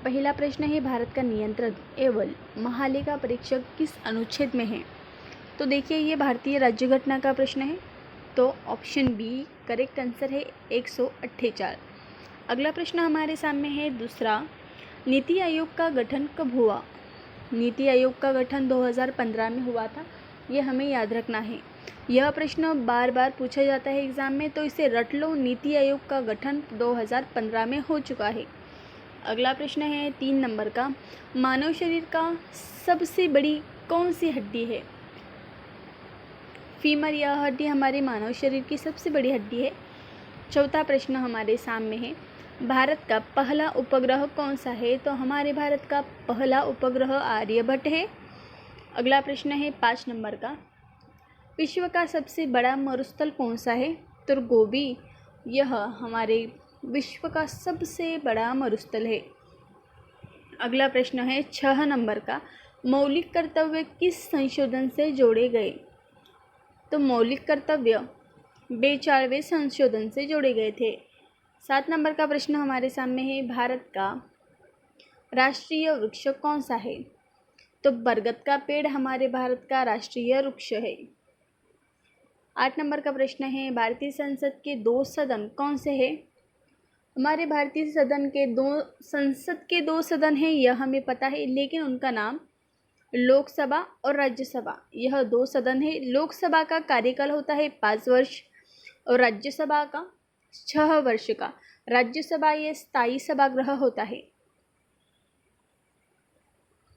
पहला प्रश्न है, भारत का नियंत्रण एवं महालेखा परीक्षक किस अनुच्छेद में है? तो देखिए, ये भारतीय राज्य घटना का प्रश्न है, तो ऑप्शन बी करेक्ट आंसर है 148। अगला प्रश्न हमारे सामने है दूसरा, नीति आयोग का गठन कब हुआ? नीति आयोग का गठन 2015 में हुआ था, ये हमें याद रखना है। यह प्रश्न बार बार पूछा जाता है एग्ज़ाम में, तो इसे रट लो। नीति आयोग का गठन 2015 में हो चुका है। अगला प्रश्न है 3 नंबर का, मानव शरीर का सबसे बड़ी कौन सी हड्डी है? फीमर, यह हड्डी हमारे मानव शरीर की सबसे बड़ी हड्डी है। चौथा प्रश्न हमारे सामने है, भारत का पहला उपग्रह कौन सा है? तो हमारे भारत का पहला उपग्रह आर्यभट्ट है। अगला प्रश्न है 5 नंबर का, विश्व का सबसे बड़ा मरुस्थल कौन सा है? तो गोबी, यह हमारे विश्व का सबसे बड़ा मरुस्थल है। अगला प्रश्न है 6 नंबर का, मौलिक कर्तव्य किस संशोधन से जोड़े गए? तो मौलिक कर्तव्य 42वें संशोधन से जोड़े गए थे। 7 नंबर का प्रश्न हमारे सामने है, भारत का राष्ट्रीय वृक्ष कौन सा है? तो बरगद का पेड़ हमारे भारत का राष्ट्रीय वृक्ष है। 8 नंबर का प्रश्न है, भारतीय संसद के 2 सदन कौन से हैं? हमारे भारतीय संसद के दो सदन हैं, यह हमें पता है, लेकिन उनका नाम लोकसभा और राज्यसभा, यह 2 सदन है। लोकसभा का कार्यकाल होता है 5 वर्ष और राज्यसभा का 6 वर्ष का। राज्यसभा ये स्थायी सभागृह होता है।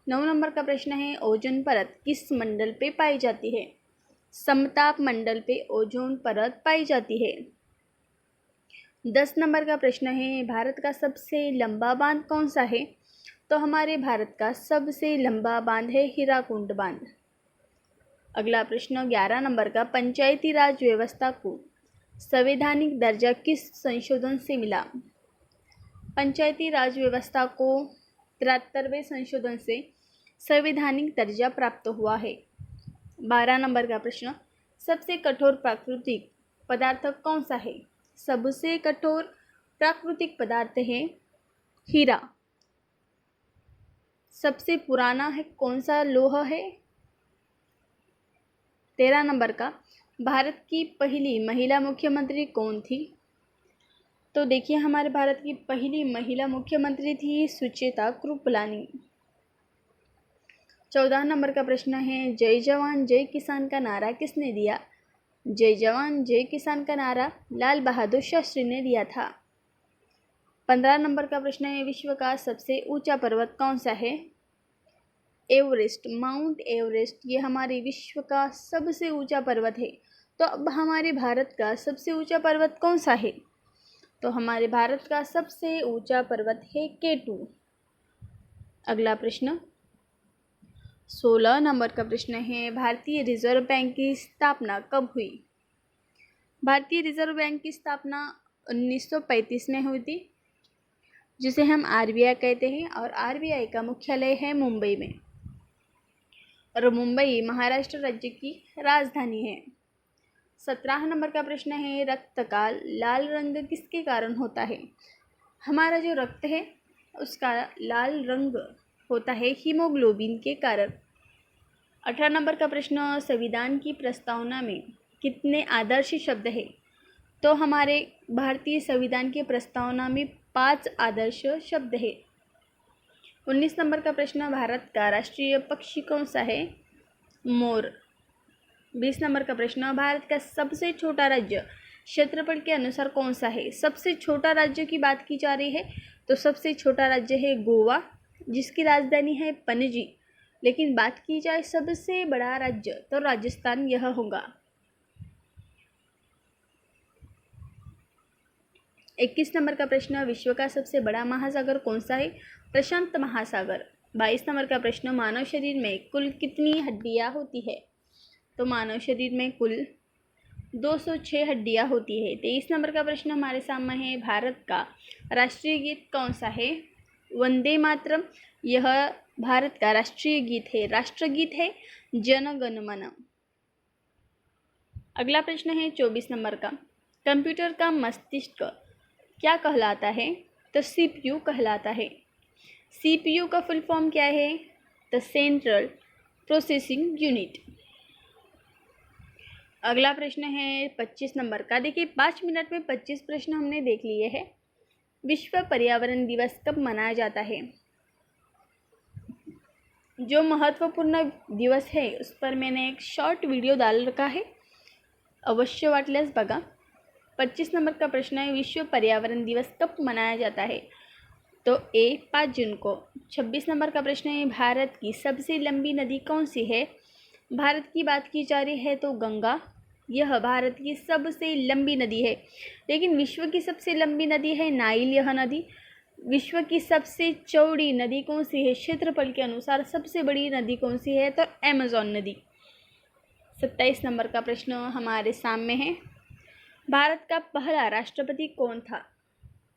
9 नंबर का प्रश्न है, ओजोन परत किस मंडल पे पाई जाती है? समताप मंडल पे ओजोन परत पाई जाती है। 10 नंबर का प्रश्न है, भारत का सबसे लंबा बांध कौन सा है? तो हमारे भारत का सबसे लंबा बांध है हीराकुंड बांध। अगला प्रश्न 11 नंबर का, पंचायती राज व्यवस्था को संवैधानिक दर्जा किस संशोधन से मिला? पंचायती राज व्यवस्था को 73वें संशोधन से संवैधानिक दर्जा प्राप्त हुआ है। 12 नंबर का प्रश्न, सबसे कठोर प्राकृतिक पदार्थ कौन सा है? सबसे कठोर प्राकृतिक पदार्थ है हीरा। सबसे पुराना है कौन सा लोह है? 13 नंबर का, भारत की पहली महिला मुख्यमंत्री कौन थी? तो देखिए, हमारे भारत की पहली महिला मुख्यमंत्री थी सुचेता कृपलानी। 14 नंबर का प्रश्न है, जय जवान जय किसान का नारा किसने दिया? जय जवान जय किसान का नारा लाल बहादुर शास्त्री ने दिया था। 15 नंबर का प्रश्न है, विश्व का सबसे ऊंचा पर्वत कौन सा है? एवरेस्ट, माउंट एवरेस्ट, ये हमारे विश्व का सबसे ऊंचा पर्वत है। तो अब हमारे भारत का सबसे ऊंचा पर्वत कौन सा है? तो हमारे भारत का सबसे ऊंचा पर्वत है केटू। अगला प्रश्न 16 नंबर का प्रश्न है, भारतीय रिजर्व बैंक की स्थापना कब हुई? भारतीय रिजर्व बैंक की स्थापना 1935 में हुई थी, जिसे हम आरबीआई कहते हैं, और आरबीआई का मुख्यालय है मुंबई में, और मुंबई महाराष्ट्र राज्य की राजधानी है। 17 नंबर का प्रश्न है, रक्त का लाल रंग किसके कारण होता है? हमारा जो रक्त है उसका लाल रंग होता है हीमोग्लोबिन के कारण। 18 नंबर का प्रश्न, संविधान की प्रस्तावना में कितने आदर्श शब्द हैं? तो हमारे भारतीय संविधान की प्रस्तावना में 5 आदर्श शब्द है। 19 नंबर का प्रश्न, भारत का राष्ट्रीय पक्षी कौन सा है? मोर। 20 नंबर का प्रश्न, भारत का सबसे छोटा राज्य क्षेत्रफल के अनुसार कौन सा है? सबसे छोटा राज्य की बात की जा रही है, तो सबसे छोटा राज्य है गोवा, जिसकी राजधानी है पणजी। लेकिन बात की जाए सबसे बड़ा राज्य, तो राजस्थान यह होगा। 21 नंबर का प्रश्न, विश्व का सबसे बड़ा महासागर कौन सा है? प्रशांत महासागर। 22 नंबर का प्रश्न, मानव शरीर में कुल कितनी हड्डियां होती है? तो मानव शरीर में कुल 206 हड्डियां होती है। 23 नंबर का प्रश्न हमारे सामने है, भारत का राष्ट्रीय गीत कौन सा है? वंदे मातरम, यह भारत का राष्ट्रीय गीत है। राष्ट्रगीत है जन गण मन। अगला प्रश्न है 24 नंबर का, कंप्यूटर का मस्तिष्क क्या कहलाता है? तो सीपीयू कहलाता है। CPU का फुल फॉर्म क्या है? The central processing unit. अगला प्रश्न है 25 नंबर का। देखिए 5 मिनट में 25 प्रश्न हमने देख लिए हैं। विश्व पर्यावरण दिवस कब मनाया जाता है? जो महत्वपूर्ण दिवस है उस पर मैंने एक शॉर्ट वीडियो डाल रखा है, अवश्य वाटल्यास बघा। 25 नंबर का प्रश्न है विश्व पर्यावरण दिवस कब मनाया जाता है? तो ए 5 जून को। 26 नंबर का प्रश्न है भारत की सबसे लंबी नदी कौन सी है? भारत की बात की जा रही है तो गंगा, यह भारत की सबसे लंबी नदी है। लेकिन विश्व की सबसे लंबी नदी है नाइल, यह नदी। विश्व की सबसे चौड़ी नदी कौन सी है? क्षेत्रफल के अनुसार सबसे बड़ी नदी कौन सी है? तो अमेज़न नदी। 27 नंबर का प्रश्न हमारे सामने है, भारत का पहला राष्ट्रपति कौन था?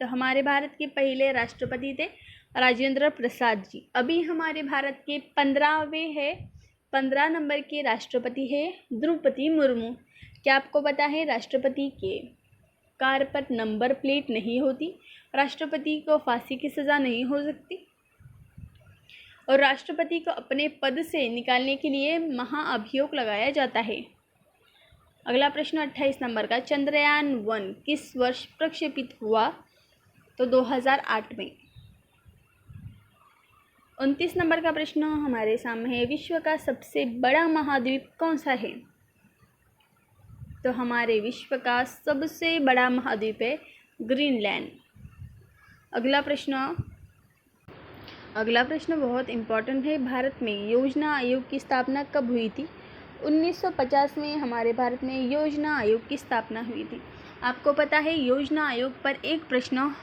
तो हमारे भारत के पहले राष्ट्रपति थे राजेंद्र प्रसाद जी। अभी हमारे भारत के 15वें है, 15 नंबर के राष्ट्रपति है द्रौपदी मुर्मू। क्या आपको पता है राष्ट्रपति के कार पर नंबर प्लेट नहीं होती, राष्ट्रपति को फांसी की सज़ा नहीं हो सकती, और राष्ट्रपति को अपने पद से निकालने के लिए महाअभियोग लगाया जाता है। अगला प्रश्न 28 नंबर का, चंद्रयान 1 किस वर्ष प्रक्षेपित हुआ? तो 2008 में। 29 नंबर का प्रश्न हमारे सामने है, विश्व का सबसे बड़ा महाद्वीप कौन सा है? तो हमारे विश्व का सबसे बड़ा महाद्वीप है ग्रीनलैंड। अगला प्रश्न बहुत इम्पोर्टेंट है, भारत में योजना आयोग की स्थापना कब हुई थी? 1950 में हमारे भारत में योजना आयोग की स्थापना हुई थी। आपको पता है योजना आयोग पर एक प्रश्न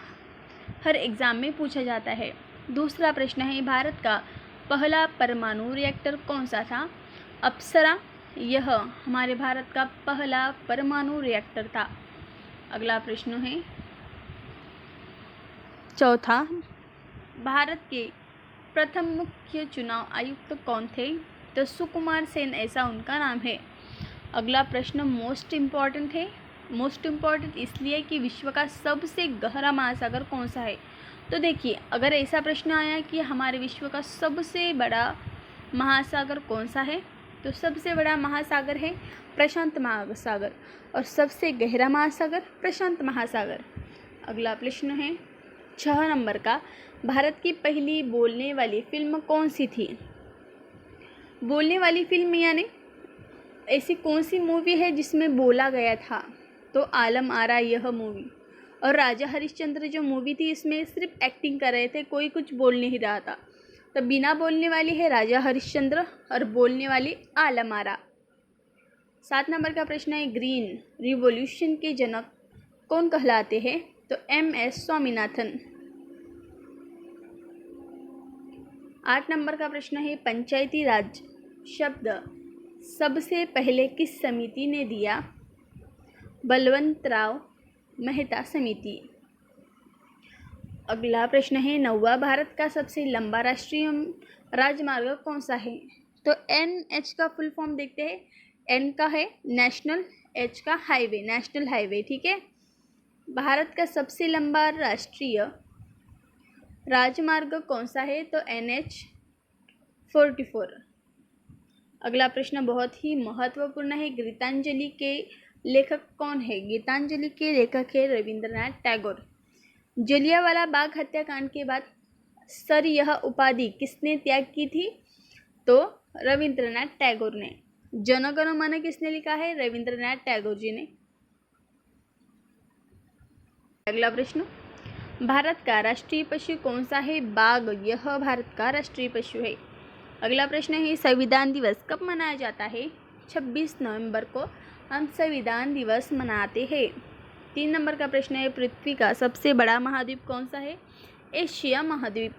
हर एग्ज़ाम में पूछा जाता है। दूसरा प्रश्न है, भारत का पहला परमाणु रिएक्टर कौन सा था? अप्सरा, यह हमारे भारत का पहला परमाणु रिएक्टर था। अगला प्रश्न है चौथा, भारत के प्रथम मुख्य चुनाव आयुक्त कौन थे? तो सुकुमार सेन, ऐसा उनका नाम है। अगला प्रश्न मोस्ट इम्पॉर्टेंट इसलिए कि विश्व का सबसे गहरा महासागर कौन सा है? तो देखिए अगर ऐसा प्रश्न आया कि हमारे विश्व का सबसे बड़ा महासागर कौन सा है, तो सबसे बड़ा महासागर है प्रशांत महासागर, और सबसे गहरा महासागर प्रशांत महासागर। अगला प्रश्न है 6 नंबर का, भारत की पहली बोलने वाली फिल्म कौन सी थी? बोलने वाली फिल्म यानी ऐसी कौन सी मूवी है जिसमें बोला गया था? तो आलम आरा, यह मूवी। और राजा हरिश्चंद्र जो मूवी थी इसमें सिर्फ एक्टिंग कर रहे थे, कोई कुछ बोल नहीं रहा था। तो बिना बोलने वाली है राजा हरिश्चंद्र और बोलने वाली आलम आरा। 7 नंबर का प्रश्न है, ग्रीन रिवॉल्यूशन के जनक कौन कहलाते हैं? तो MS स्वामीनाथन। 8 नंबर का प्रश्न है, पंचायती राज शब्द सबसे पहले किस समिति ने दिया? बलवंतराव मेहता समिति। अगला प्रश्न है 9वां, भारत का सबसे लंबा राष्ट्रीय राजमार्ग कौन सा है? तो NH का फुल फॉर्म देखते हैं। N का है नेशनल, H का हाईवे, नेशनल हाईवे, ठीक है। भारत का सबसे लंबा राष्ट्रीय राजमार्ग कौन सा है? तो NH 44। अगला प्रश्न बहुत ही महत्वपूर्ण है, गीतांजलि के लेखक कौन है? गीतांजलि के लेखक है रविंद्रनाथ टैगोर। जलियांवाला बाग हत्याकांड के बाद सर यह उपाधि किसने त्याग की थी? तो रविंद्रनाथ टैगोर ने। जन गण मन किसने लिखा है? रविंद्रनाथ टैगोर जी ने। अगला प्रश्न, भारत का राष्ट्रीय पशु कौन सा है? बाघ, यह भारत का राष्ट्रीय पशु है। अगला प्रश्न है, संविधान दिवस कब मनाया जाता है? 26 नवंबर को हम संविधान दिवस मनाते हैं। 3 नंबर का प्रश्न है, पृथ्वी का सबसे बड़ा महाद्वीप कौन सा है? एशिया महाद्वीप।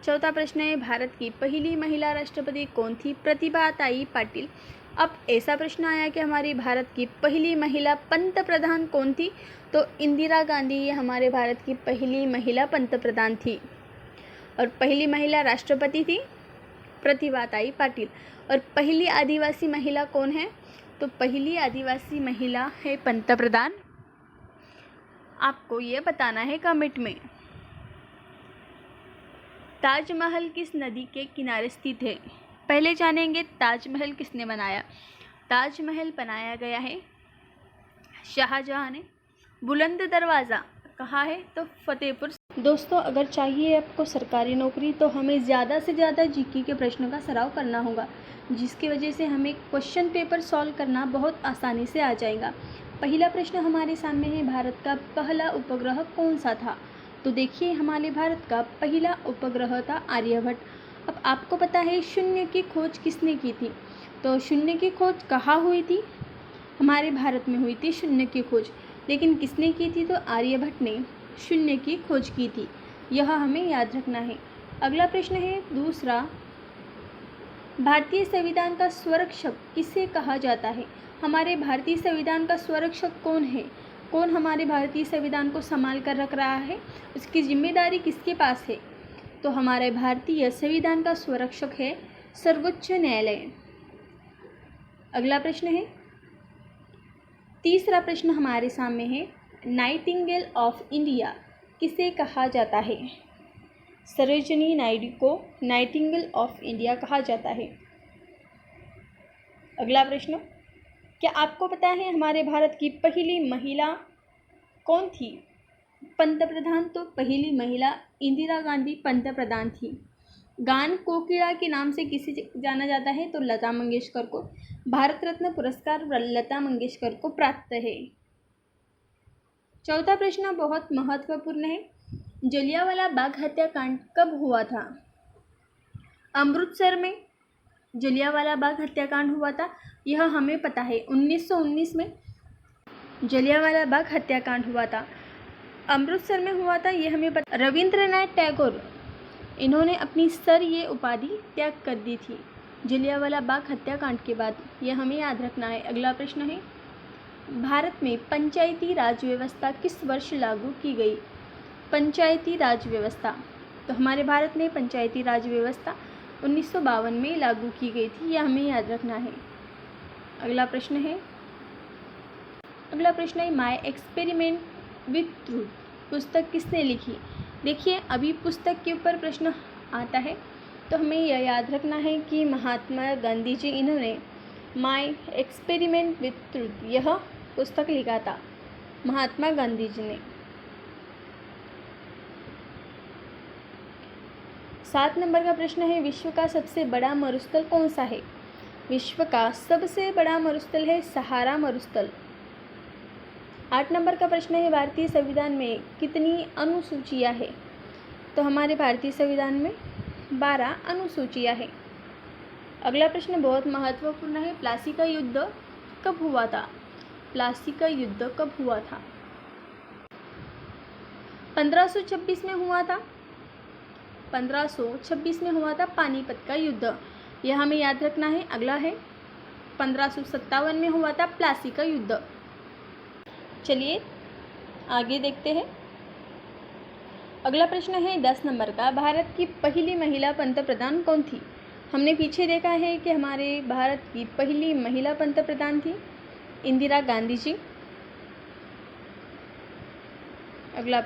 चौथा प्रश्न है, भारत की पहली महिला राष्ट्रपति कौन थी? प्रतिभाताई पाटिल। अब ऐसा प्रश्न आया कि हमारी भारत की पहली महिला पंत प्रधान कौन थी? तो इंदिरा गांधी, ये हमारे भारत की पहली महिला पंत प्रधान थी। और पहली महिला राष्ट्रपति थी प्रतिभाताई पाटिल। और पहली आदिवासी महिला कौन है? तो पहली आदिवासी महिला है पंत प्रधान। आपको ये बताना है कमेंट में। ताजमहल किस नदी के किनारे स्थित है? पहले जानेंगे ताजमहल किसने बनाया। ताजमहल बनाया गया है शाहजहां ने। बुलंद दरवाज़ा कहाँ है? तो फतेहपुर। दोस्तों, अगर चाहिए आपको सरकारी नौकरी तो हमें ज़्यादा से ज़्यादा जीके के प्रश्नों का सराव करना होगा, जिसकी वजह से हमें क्वेश्चन पेपर सॉल्व करना बहुत आसानी से आ जाएगा। पहला प्रश्न हमारे सामने है, भारत का पहला उपग्रह कौन सा था? तो देखिए, हमारे भारत का पहला उपग्रह था आर्यभट्ट। अब आपको पता है शून्य की खोज किसने की थी? तो शून्य की खोज कहाँ हुई थी? हमारे भारत में हुई थी शून्य की खोज, लेकिन किसने की थी? तो आर्यभट्ट ने शून्य की खोज की थी। यह हमें याद रखना है। अगला प्रश्न है दूसरा, भारतीय संविधान का स्वरक्षक किसे कहा जाता है? हमारे भारतीय संविधान का स्वरक्षक कौन है? कौन हमारे भारतीय संविधान को संभाल कर रख रहा है? उसकी जिम्मेदारी किसके पास है? तो हमारे भारतीय संविधान का स्वरक्षक है सर्वोच्च न्यायालय। अगला प्रश्न है, तीसरा प्रश्न हमारे सामने है, नाइटिंगेल ऑफ इंडिया किसे कहा जाता है? सरोजिनी नायडू को नाइटिंगेल ऑफ इंडिया कहा जाता है। अगला प्रश्न, क्या आपको पता है हमारे भारत की पहली महिला कौन थी? पंतप्रधान। तो पहली महिला इंदिरा गांधी पंतप्रधान थी। गान कोकिला के नाम से किसे जाना जाता है? तो लता मंगेशकर को। भारत रत्न पुरस्कार लता मंगेशकर को प्राप्त है। चौथा प्रश्न बहुत महत्वपूर्ण है, जलियांवाला बाग हत्याकांड कब हुआ था? अमृतसर में जलियांवाला बाग हत्याकांड हुआ था, यह हमें पता है। 1919 में जलियांवाला बाग हत्याकांड हुआ था, अमृतसर में हुआ था, यह हमें पता। रविंद्रनाथ टैगोर, इन्होंने अपनी सर ये उपाधि त्याग कर दी थी जलियांवाला बाग हत्याकांड के बाद, यह हमें याद रखना है। अगला प्रश्न है, भारत में पंचायती राज व्यवस्था किस वर्ष लागू की गई? पंचायती राज व्यवस्था, तो हमारे भारत में पंचायती राज व्यवस्था 1952 में लागू की गई थी, यह हमें याद रखना है। अगला प्रश्न है माय एक्सपेरिमेंट विथ ट्रूथ पुस्तक किसने लिखी? देखिए, अभी पुस्तक के ऊपर प्रश्न आता है, तो हमें यह याद रखना है कि महात्मा गांधी जी, इन्होंने माय एक्सपेरिमेंट विथ ट्रूथ यह पुस्तक लिखा था, महात्मा गांधी जी ने। 7 नंबर का प्रश्न है, विश्व का सबसे बड़ा मरुस्थल कौन सा है? विश्व का सबसे बड़ा मरुस्थल है सहारा मरुस्थल। 8 नंबर का प्रश्न है, भारतीय संविधान में कितनी अनुसूचियां हैं? तो हमारे भारतीय संविधान में 12 अनुसूचियां हैं। अगला प्रश्न बहुत महत्वपूर्ण है, प्लासी का युद्ध कब हुआ था? प्लासी का युद्ध कब हुआ था? 1526 में हुआ था। 1526 में हुआ था पानीपत का युद्ध, यह हमें याद रखना है। अगला है 1557 में हुआ था प्लासी का युद्ध। चलिए आगे देखते हैं। अगला प्रश्न है 10 नंबर का, भारत की पहली महिला पंतप्रधान कौन थी? हमने पीछे देखा है कि हमारे भारत की पहली महिला पंतप्रधान थी इंदिरा गांधी जी। अगला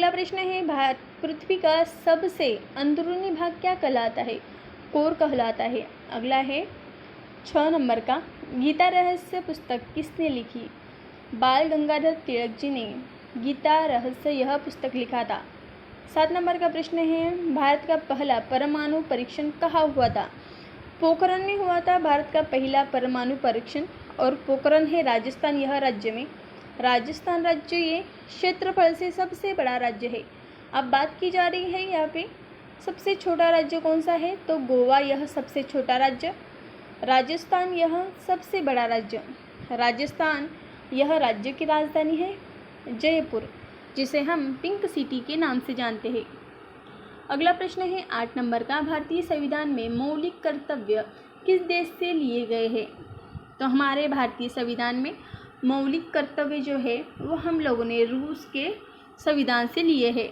प्रश्न है, पृथ्वी का सबसे अंदरूनी भाग क्या कहलाता है? कोर कहलाता है। अगला है 6 नंबर का, गीता रहस्य पुस्तक किसने लिखी? बाल गंगाधर तिलक जी ने गीता रहस्य यह पुस्तक लिखा था। 7 नंबर का प्रश्न है, भारत का पहला परमाणु परीक्षण कहाँ हुआ था? पोखरण में हुआ था भारत का पहला परमाणु परीक्षण, और पोखरण है राजस्थान, यह राज्य में। राजस्थान राज्य ये क्षेत्रफल से सबसे बड़ा राज्य है। अब बात की जा रही है यहाँ पे सबसे छोटा राज्य कौन सा है? तो गोवा यह सबसे छोटा राज्य, राजस्थान यह सबसे बड़ा राज्य। राजस्थान यह राज्य की राजधानी है जयपुर, जिसे हम पिंक सिटी के नाम से जानते हैं। अगला प्रश्न है 8 नंबर का, भारतीय संविधान में मौलिक कर्तव्य किस देश से लिए गए हैं? तो हमारे भारतीय संविधान में मौलिक कर्तव्य जो है वो हम लोगों ने रूस के संविधान से लिए हैं।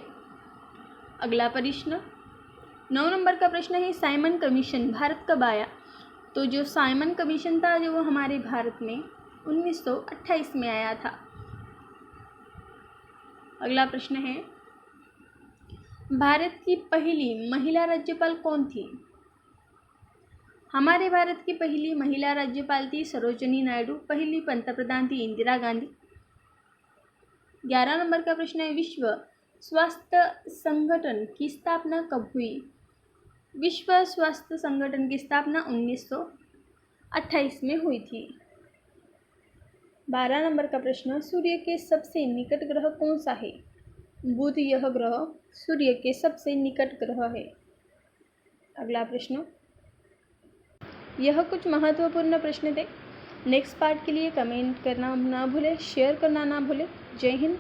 अगला प्रश्न 9 नंबर का प्रश्न है, साइमन कमीशन भारत कब आया? तो जो साइमन कमीशन था जो वो हमारे भारत में 1928 में आया था। अगला प्रश्न है, भारत की पहली महिला राज्यपाल कौन थी? हमारे भारत की पहली महिला राज्यपाल थी सरोजिनी नायडू। पहली पंतप्रधान थी इंदिरा गांधी। 11 नंबर का प्रश्न है, विश्व स्वास्थ्य संगठन की स्थापना कब हुई? विश्व स्वास्थ्य संगठन की स्थापना 1928 में हुई थी। 12 नंबर का प्रश्न, सूर्य के सबसे निकट ग्रह कौन सा है? बुध यह ग्रह सूर्य के सबसे निकट ग्रह है। अगला प्रश्न, यह कुछ महत्वपूर्ण प्रश्न थे। नेक्स्ट पार्ट के लिए कमेंट करना ना भूलें, शेयर करना ना भूलें। जय हिंद।